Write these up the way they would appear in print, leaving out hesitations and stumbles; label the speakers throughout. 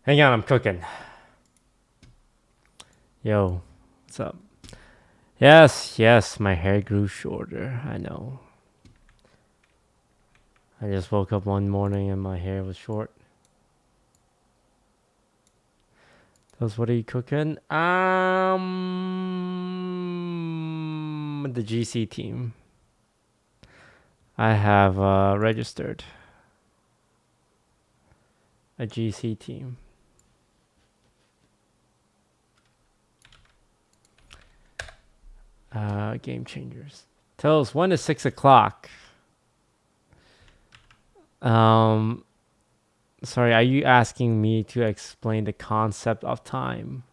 Speaker 1: Hang on, I'm cooking. Yo, what's up? Yes, my hair grew shorter. I know. I just woke up one morning and my hair was short. Those, what are you cooking? The GC team. I have registered a GC team. Game changers. Tell us when is 6 o'clock. Um, sorry, are you asking me to explain the concept of time?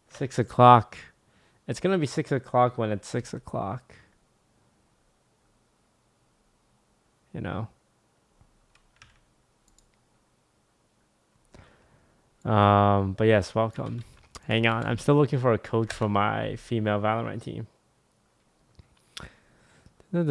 Speaker 1: Six o'clock. It's gonna be 6 o'clock when it's 6 o'clock. You know. But yes, welcome. Hang on, I'm still looking for a coach for my female Valorant team. Do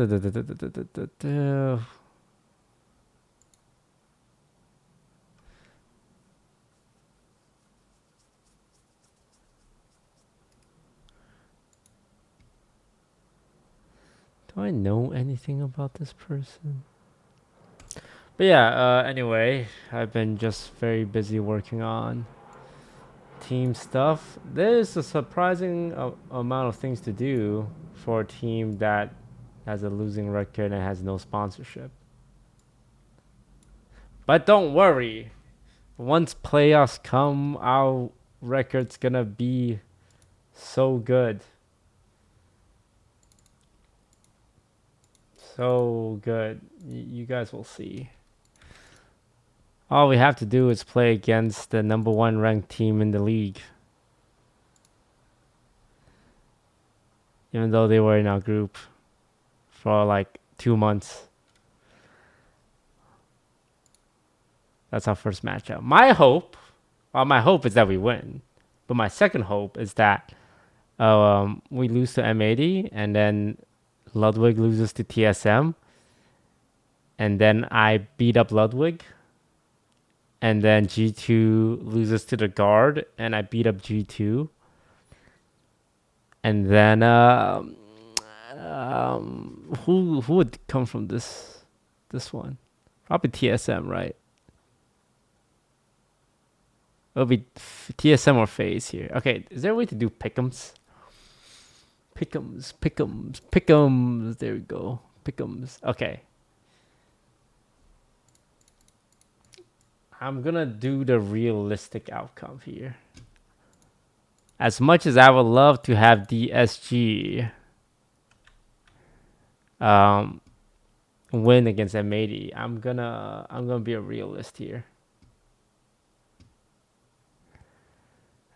Speaker 1: I know anything about this person? But yeah, anyway, I've been just very busy working on team stuff. There's a surprising amount of things to do for a team that has a losing record and has no sponsorship. But don't worry, once playoffs come, our record's gonna be so good. So good. You guys will see. All we have to do is play against the number one ranked team in the league. Even though they were in our group for like 2 months. That's our first matchup. My hope is that we win. But my second hope is that we lose to M80 and then Ludwig loses to TSM. And then I beat up Ludwig. And then G2 loses to the guard and I beat up G2. And then who would come from this one? Probably TSM, right? It'll be TSM or FaZe here. Okay, is there a way to do pick'ems? Pick'ems. There we go. Pick'ems. Okay. I'm gonna do the realistic outcome here. As much as I would love to have DSG win against M80, I'm gonna be a realist here.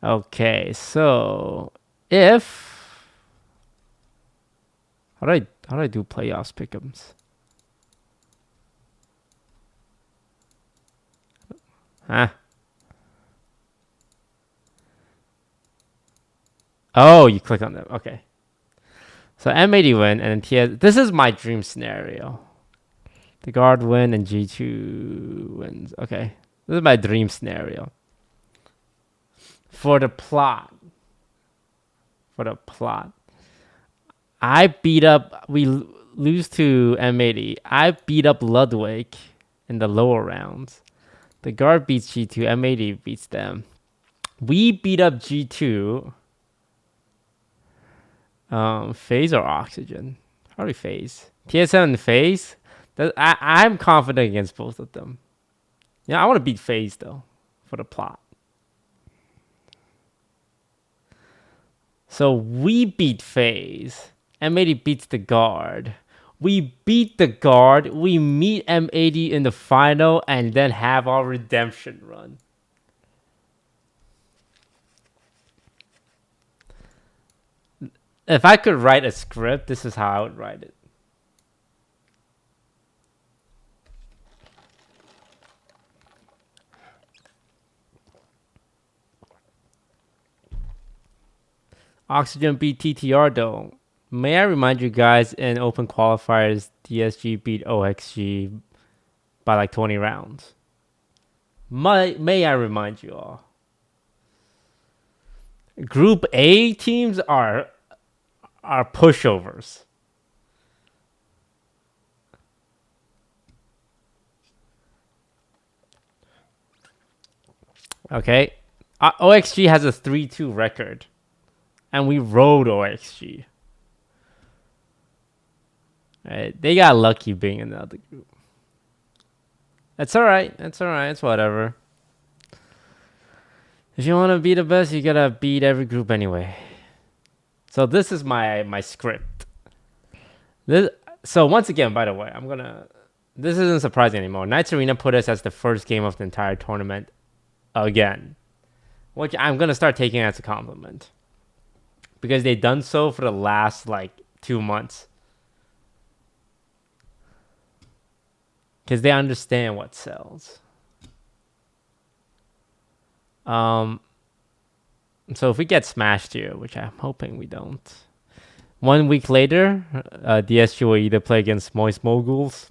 Speaker 1: Okay, so if how do I do playoffs pick'ems? Huh? Oh, you click on them. Okay. So M80 win and then TS. This is my dream scenario. The guard win and G2 wins. Okay. This is my dream scenario. For the plot. We lose to M80. I beat up Ludwig in the lower rounds. The guard beats G2. M80 beats them. We beat up G2. FaZe or Oxygen? Probably FaZe. TSM and FaZe. I'm confident against both of them. Yeah, I want to beat FaZe though, for the plot. So we beat FaZe. M80 beats the guard. We beat the guard. We meet M80 in the final and then have our redemption run. If I could write a script, this is how I would write it. Oxygen beat TTR though. May I remind you guys, in open qualifiers, DSG beat OXG by like 20 rounds. May I remind you all? Group A teams are pushovers. Okay, OXG has a 3-2 record, and we rode OXG. Right, they got lucky being in the other group. That's all right. That's all right. It's whatever. If you want to be the best, you gotta beat every group anyway. So this is my script. So once again, by the way, this isn't surprising anymore. Knights Arena put us as the first game of the entire tournament again, which I'm gonna start taking as a compliment, because they've done so for the last like 2 months, because they understand what sells. So if we get smashed here, which I'm hoping we don't, 1 week later, DSG will either play against Moist Moguls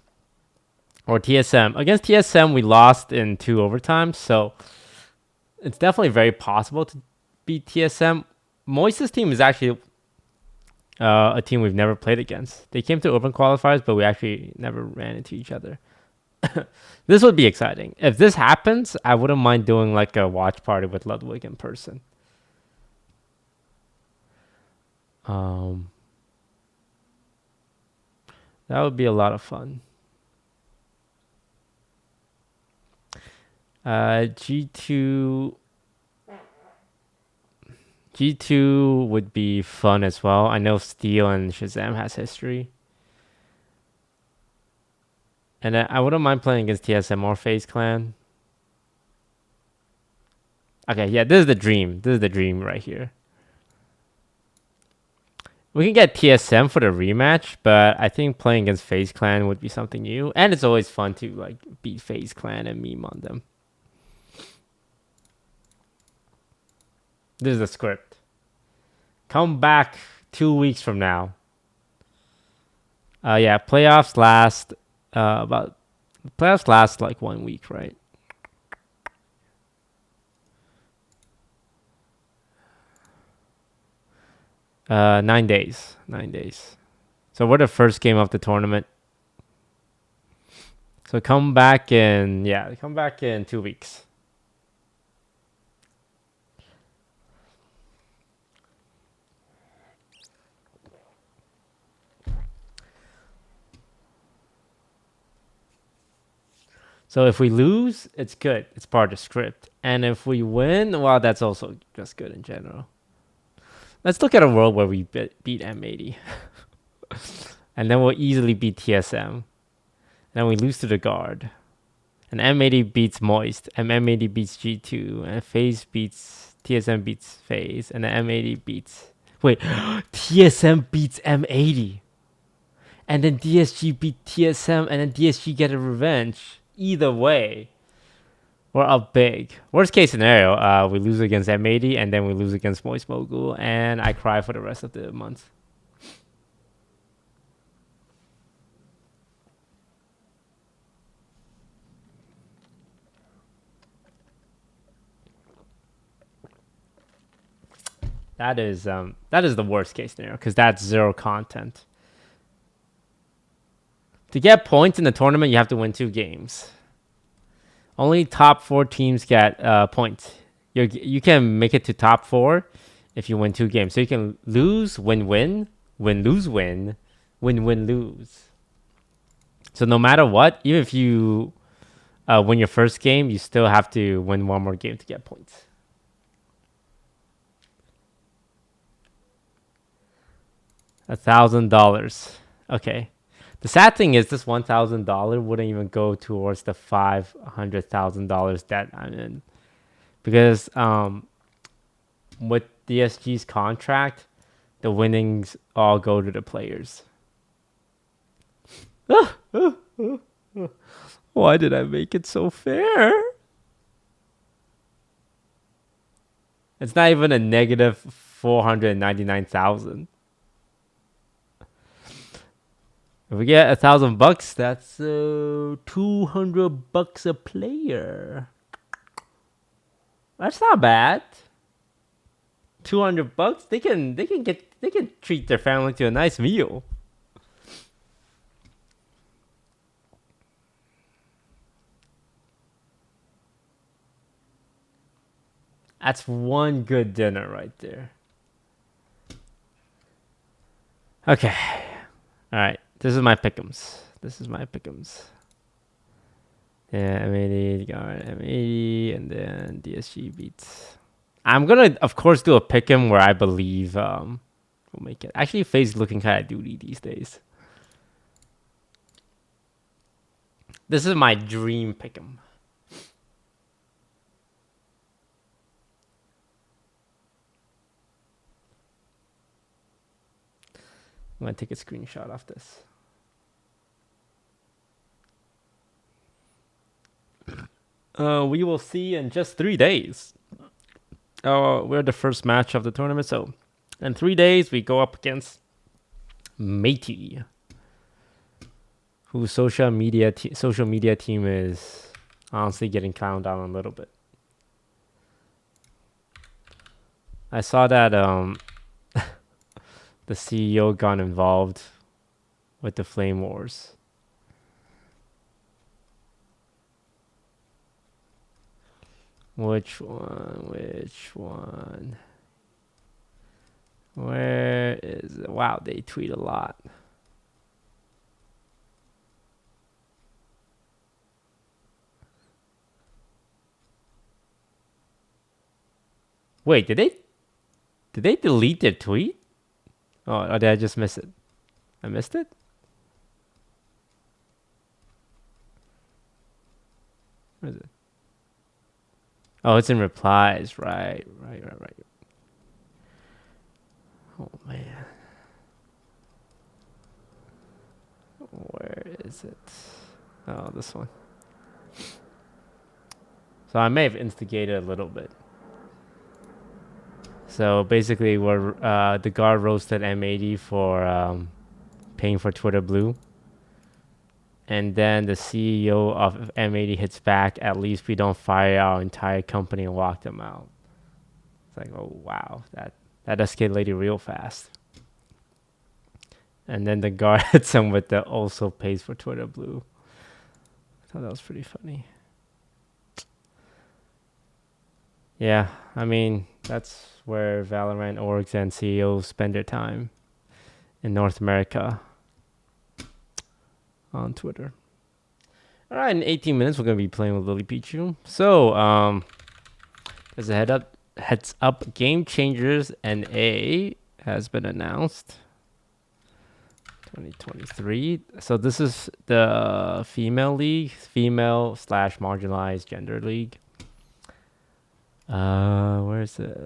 Speaker 1: or TSM. Against TSM, we lost in 2 overtimes, so it's definitely very possible to beat TSM. Moist's team is actually a team we've never played against. They came to open qualifiers, but we actually never ran into each other. This would be exciting. If this happens, I wouldn't mind doing like a watch party with Ludwig in person. That would be a lot of fun. G2 would be fun as well. I know Steel and Shazam has history. And I wouldn't mind playing against TSM or FaZe Clan. Okay, yeah, this is the dream. This is the dream right here. We can get TSM for the rematch, but I think playing against FaZe Clan would be something new. And it's always fun to like beat FaZe Clan and meme on them. This is the script. Come back 2 weeks from now. Yeah, playoffs last like 1 week, right? Uh, 9 days. 9 days. So we're the first game of the tournament. So come back in 2 weeks. So if we lose, it's good. It's part of the script. And if we win, well, that's also just good in general. Let's look at a world where we beat M80. And then we'll easily beat TSM. And then we lose to the guard. And M80 beats Moist. And M80 beats G2. And FaZe beats... TSM beats FaZe. And then M80 beats... Wait. TSM beats M80. And then DSG beat TSM. And then DSG get a revenge. Either way, we're up big. Worst case scenario, we lose against M80 and then we lose against Moist Mogul, and I cry for the rest of the month. That is the worst case scenario, because that's 0 content. To get points in the tournament, you have to win 2 games. Only top 4 teams get points. You can make it to top 4 if you win 2 games. So you can lose, win, lose, win, lose. So no matter what, even if you win your first game, you still have to win 1 more game to get points. $1,000. Okay. The sad thing is this $1,000 wouldn't even go towards the $500,000 that I'm in, because with DSG's contract, the winnings all go to the players. Why did I make it so fair? It's not even a negative 499,000. If we get $1,000, that's $200 a player. That's not bad. $200, they can treat their family to a nice meal. That's one good dinner right there. Okay. All right. This is my pick'ems. Yeah, M80, M80, and then DSG beats. I'm gonna, of course, do a pick'em where I believe we'll make it. Actually, FaZe looking kind of duty these days. This is my dream pick'em. I'm gonna take a screenshot of this. We will see in just 3 days. We're the first match of the tournament, so in 3 days we go up against Matey, whose social media team is honestly getting clowned on a little bit. I saw that the CEO got involved with the Flame Wars. Which one? Where is it? Wow, they tweet a lot. Wait, did they delete their tweet? Oh, or did I just miss it? I missed it? Where is it? Oh, it's in replies. Right. Oh, man. Where is it? Oh, this one. So I may have instigated a little bit. So basically, the guard roasted M80 for paying for Twitter Blue. And then the CEO of M80 hits back, at least we don't fire our entire company and lock them out. It's like, oh, wow. That escalated real fast. And then the guard hits him with the also pays for Twitter Blue. I thought that was pretty funny. Yeah, I mean, that's where Valorant orgs and CEOs spend their time in North America on Twitter. All right, in 18 minutes, we're going to be playing with Lily Pichu. So, as a heads up, Game Changers NA has been announced. 2023. So this is the female league, female/marginalized gender league. Where's it?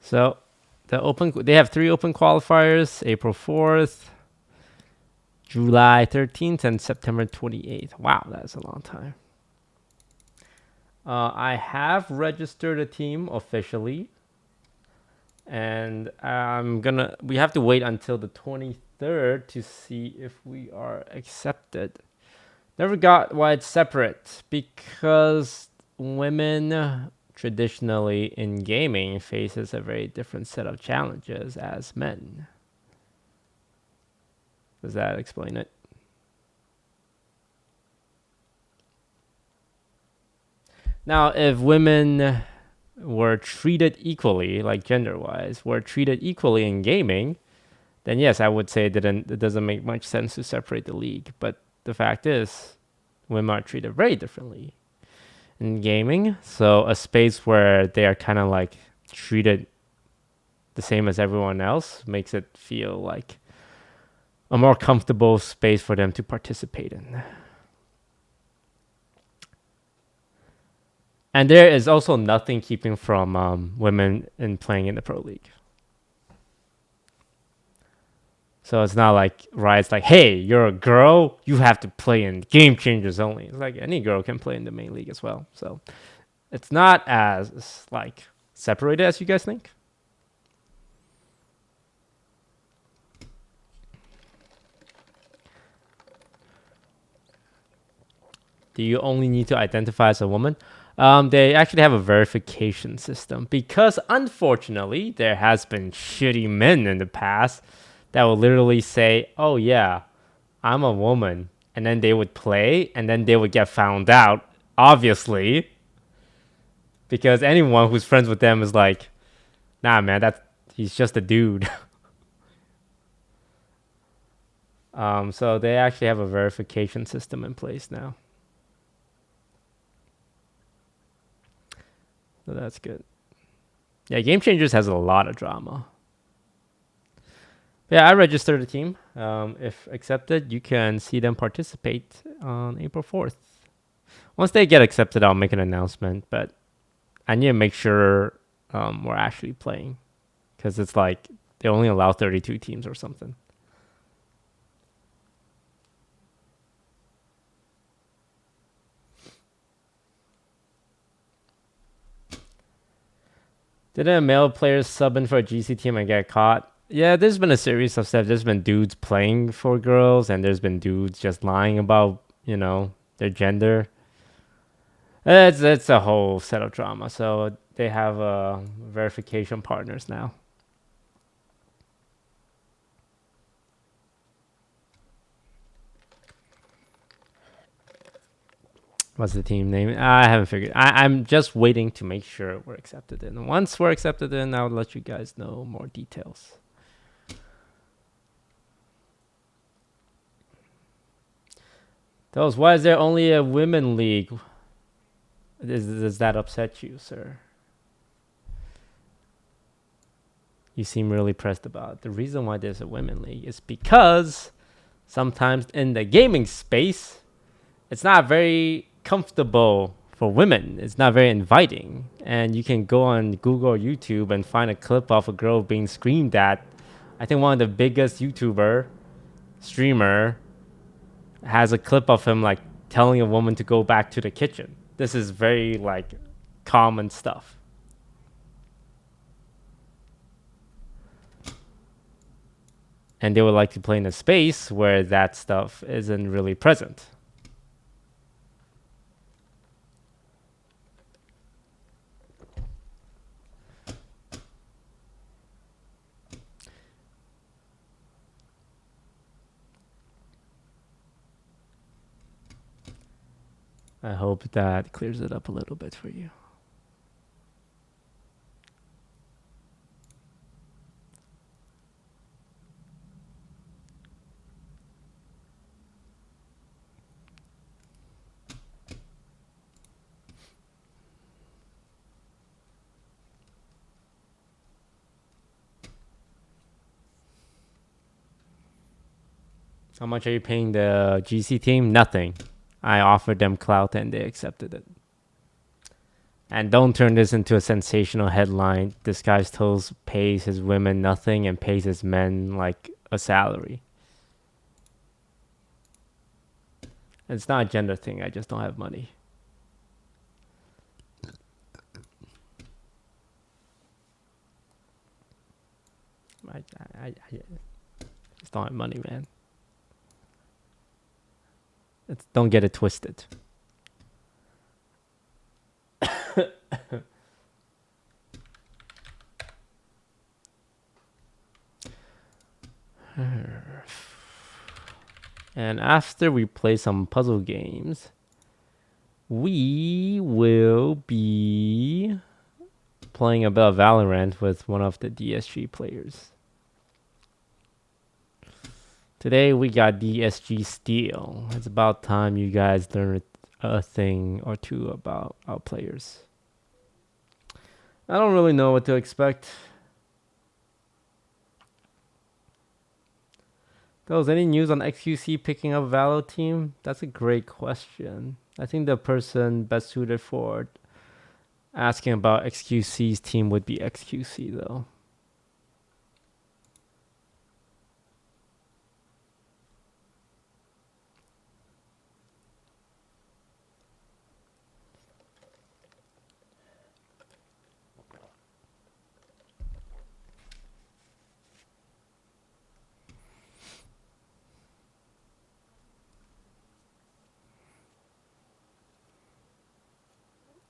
Speaker 1: So they have 3 open qualifiers: April 4th, July 13th, and September 28th. Wow, that's a long time. I have registered a team officially, and we have to wait until the 23rd to see if we are accepted. Never got why it's separate, because women traditionally in gaming faces a very different set of challenges as men. Does that explain it? Now, if women were treated equally, like gender-wise, were treated equally in gaming, then yes, I would say it doesn't make much sense to separate the league. But the fact is, women are treated very differently in gaming. So a space where they are kind of like treated the same as everyone else makes it feel like a more comfortable space for them to participate in. And there is also nothing keeping from women in playing in the pro league. So it's not like Riot's like, hey, you're a girl, you have to play in Game Changers only. It's like any girl can play in the main league as well. So it's not as like separated as you guys think? Do you only need to identify as a woman? They actually have a verification system because unfortunately there has been shitty men in the past that will literally say, "Oh yeah, I'm a woman," and then they would play, and then they would get found out, obviously, because anyone who's friends with them is like, "Nah, man, he's just a dude." So they actually have a verification system in place now. So that's good. Yeah, Game Changers has a lot of drama. Yeah, I registered a team. If accepted, you can see them participate on April 4th. Once they get accepted, I'll make an announcement. But I need to make sure we're actually playing, because it's like they only allow 32 teams or something. Did a male player sub in for a GC team and get caught? Yeah, there's been a series of stuff. There's been dudes playing for girls, and there's been dudes just lying about, their gender. It's a whole set of drama. So they have verification partners now. What's the team name? I haven't figured. I'm just waiting to make sure we're accepted in. Once we're accepted in, I'll let you guys know more details. Why is there only a women league? Does that upset you, sir? You seem really pressed about it. The reason why there's a women league is because sometimes in the gaming space, it's not very comfortable for women. It's not very inviting. And you can go on Google or YouTube and find a clip of a girl being screamed at. I think one of the biggest streamer, has a clip of him like telling a woman to go back to the kitchen. This is very like common stuff. And they would like to play in a space where that stuff isn't really present. I hope that clears it up a little bit for you. How much are you paying the GC team? Nothing. I offered them clout and they accepted it. And don't turn this into a sensational headline. This guy's toes pays his women nothing and pays his men like a salary. It's not a gender thing. I just don't have money. I just don't have money, man. Don't get it twisted. And after we play some puzzle games, we will be playing a bit of Valorant with one of the DSG players. Today we got DSG Steel. It's about time you guys learn a thing or two about our players. I don't really know what to expect. Any news on XQC picking up Valo team? That's a great question. I think the person best suited for asking about XQC's team would be XQC though.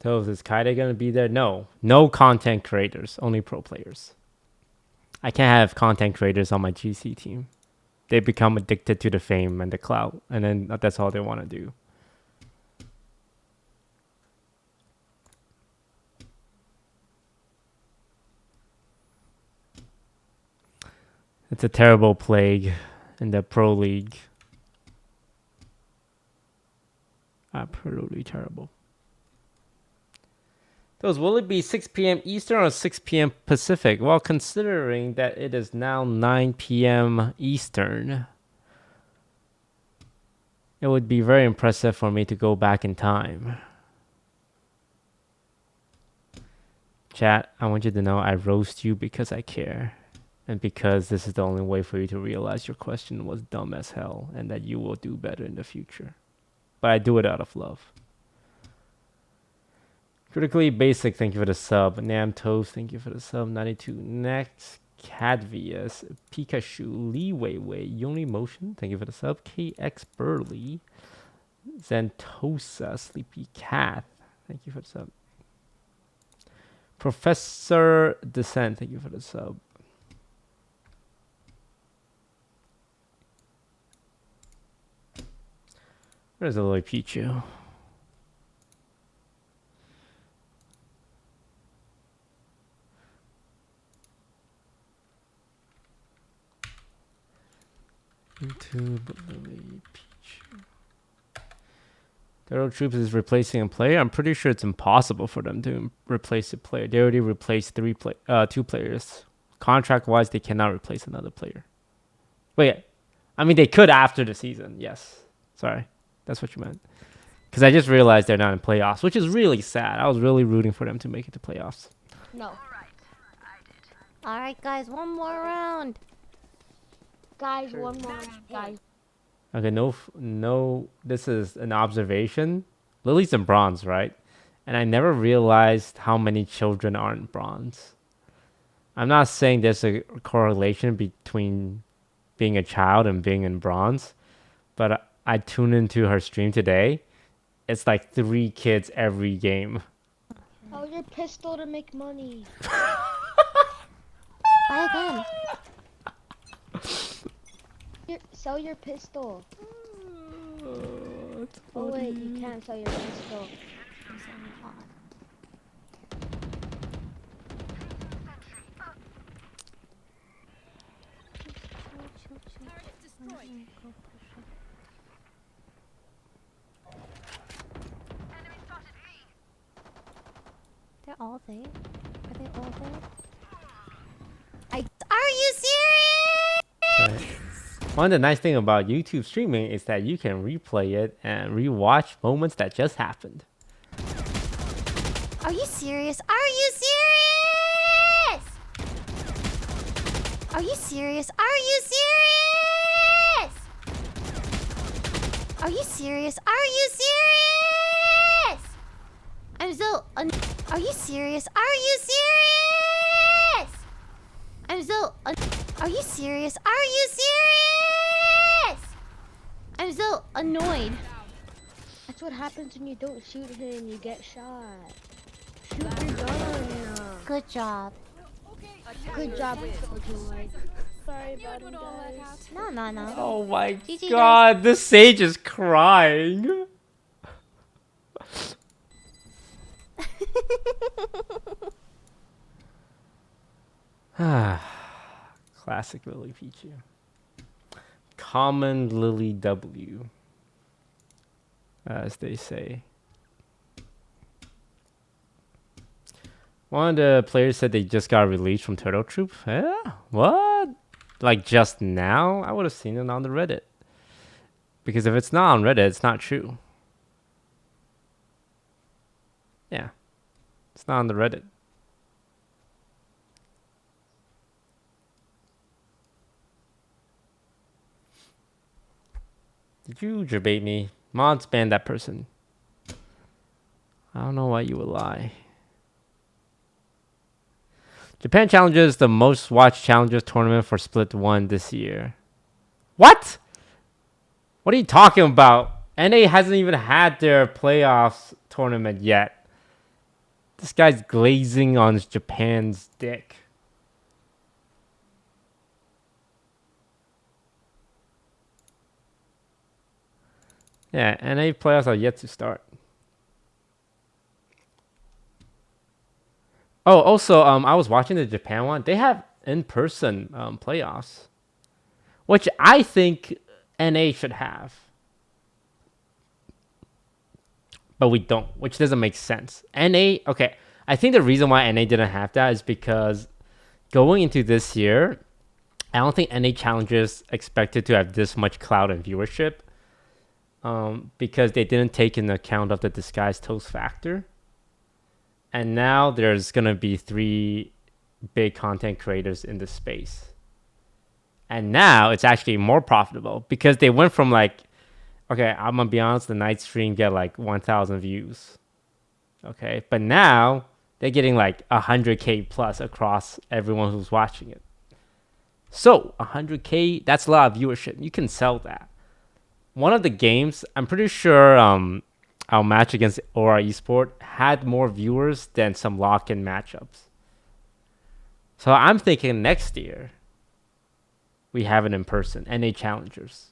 Speaker 1: Toes, is Kaide gonna be there? No. No content creators. Only pro players. I can't have content creators on my GC team. They become addicted to the fame and the clout, and then that's all they want to do. It's a terrible plague in the pro league. Absolutely terrible. Those, will it be 6 p.m. Eastern or 6 p.m. Pacific? Well, considering that it is now 9 p.m. Eastern, it would be very impressive for me to go back in time. Chat, I want you to know I roast you because I care. And because this is the only way for you to realize your question was dumb as hell and that you will do better in the future. But I do it out of love. Critically Basic, thank you for the sub. Nam Toast, thank you for the sub. 92. Next, Cadvius, Pikachu, Lee Weiwei, Yoni Motion, thank you for the sub. KX Burley, Zentosa, Sleepy Cat, thank you for the sub. Professor Descent, thank you for the sub. Where's the little Pichu? YouTube Lily Pichu. Turtle Troops is replacing a player. I'm pretty sure it's impossible for them to replace a player. They already replaced two players. Contract-wise, they cannot replace another player. Wait, I mean they could after the season. Yes, sorry. That's what you meant. Because I just realized they're not in playoffs, which is really sad. I was really rooting for them to make it to playoffs.
Speaker 2: No. All right, guys, one more round. Guys, one more round, guys.
Speaker 1: Okay, no. This is an observation. Lily's in bronze, right? And I never realized how many children are in bronze. I'm not saying there's a correlation between being a child and being in bronze, but I tuned into her stream today. It's like 3 kids every game.
Speaker 2: Sell your pistol to make money. Buy a gun. Sell your pistol. Oh wait, you can't sell your pistol. They're all there? Are they all there? Are you serious?
Speaker 1: Right. One of the nice things about YouTube streaming is that you can replay it and rewatch moments that just happened.
Speaker 2: Are you serious? Are you serious? Are you serious? Are you serious? Are you serious? Are you serious? I'm so are you serious? Are you serious? I'm so are you serious? Are you serious? I'm so annoyed. That's what happens when you don't shoot him, you get shot. Shoot your gun. Good job. Good job. Sorry about it, guys. No.
Speaker 1: Oh my
Speaker 2: GG,
Speaker 1: god,
Speaker 2: guys.
Speaker 1: this Sage is crying. Classic Lily Pichu. Common Lily W, as they say. One of the players said they just got released from Turtle Troop. Yeah? What? Like just now? I would have seen it on the Reddit. Because if it's not on Reddit, it's not true. Yeah. It's not on the Reddit. Did you debate me? Mods ban that person. I don't know why you would lie. Japan Challenger is the most watched Challengers tournament for Split 1 this year. What? What are you talking about? NA hasn't even had their playoffs tournament yet. This guy's glazing on Japan's dick. Yeah, NA playoffs are yet to start. Oh, also, I was watching the Japan one. They have in-person playoffs, which I think NA should have, but we don't, which doesn't make sense. NA, okay, I think the reason why NA didn't have that is because going into this year, I don't think NA challengers expected to have this much clout and viewership, because they didn't take into account of the disguised toast factor. And now there's going to be 3 big content creators in the space. And now it's actually more profitable because they went from like, okay, I'm going to be honest, the night stream get like 1,000 views. Okay. But now they're getting like 100K plus across everyone who's watching it. So 100K, that's a lot of viewership. You can sell that. One of the games, I'm pretty sure our match against Aura Esport had more viewers than some lock-in matchups. So I'm thinking next year we have it in person, NA Challengers.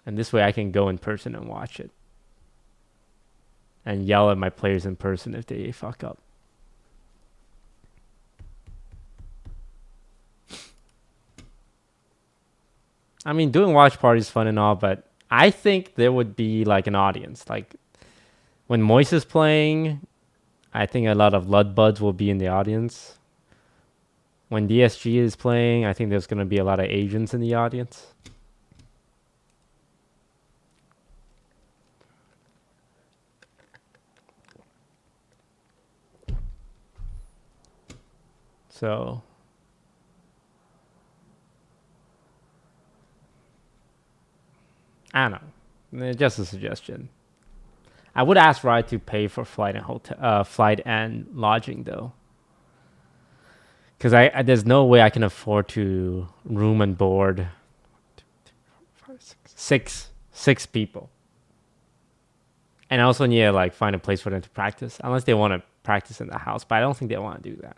Speaker 1: And this way I can go in person and watch it. And yell at my players in person if they fuck up. I mean, doing watch parties is fun and all, but I think there would be like an audience. Like when Moise is playing, I think a lot of Ludbuds will be in the audience. When DSG is playing, I think there's going to be a lot of Asians in the audience. So I don't know. Just a suggestion. I would ask Riot to pay for flight and hotel, flight and lodging though, because I there's no way I can afford to room and board six people, and I also need to like find a place for them to practice, unless they want to practice in the house. But I don't think they want to do that.